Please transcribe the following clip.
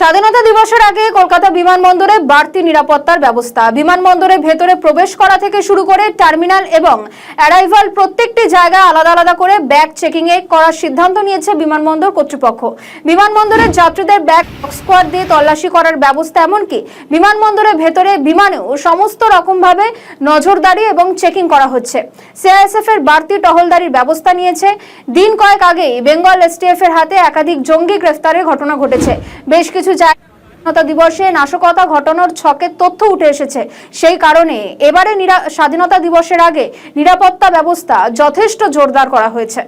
স্বাধীনতা দিবসের আগে কলকাতা বিমানবন্দরে বাড়তি নিরাপত্তার ব্যবস্থা। বিমানবন্দরের ভেতরে প্রবেশ করা থেকে শুরু করে টার্মিনাল এবং অ্যারাইভাল প্রত্যেকটি জায়গায় আলাদা আলাদা করে ব্যাগ চেকিং করার সিদ্ধান্ত নিয়েছে বিমানবন্দর কর্তৃপক্ষ। বিমানবন্দরের যাত্রীদের ব্যাগ স্কোয়াড দিয়ে তল্লাশি করার ব্যবস্থা, এমনকি বিমানবন্দরের ভেতরে বিমানেও সমস্ত রকম ভাবে নজরদারি এবং চেকিং করা হচ্ছে। সিআইএসএফ এর বাড়তি টহলদারির ব্যবস্থা নিয়েছে। দিন কয়েক আগেই বেঙ্গল এসটিএফ এর হাতে একাধিক জঙ্গি গ্রেফতারের ঘটনা ঘটেছে। বেশ কিছু স্বাধীনতা দিবসে নাশকতা ঘটানোর ছকের তথ্য উঠে এসেছে। সেই কারণে এবারে স্বাধীনতা দিবসের আগে নিরাপত্তা ব্যবস্থা যথেষ্ট জোরদার করা হয়েছে।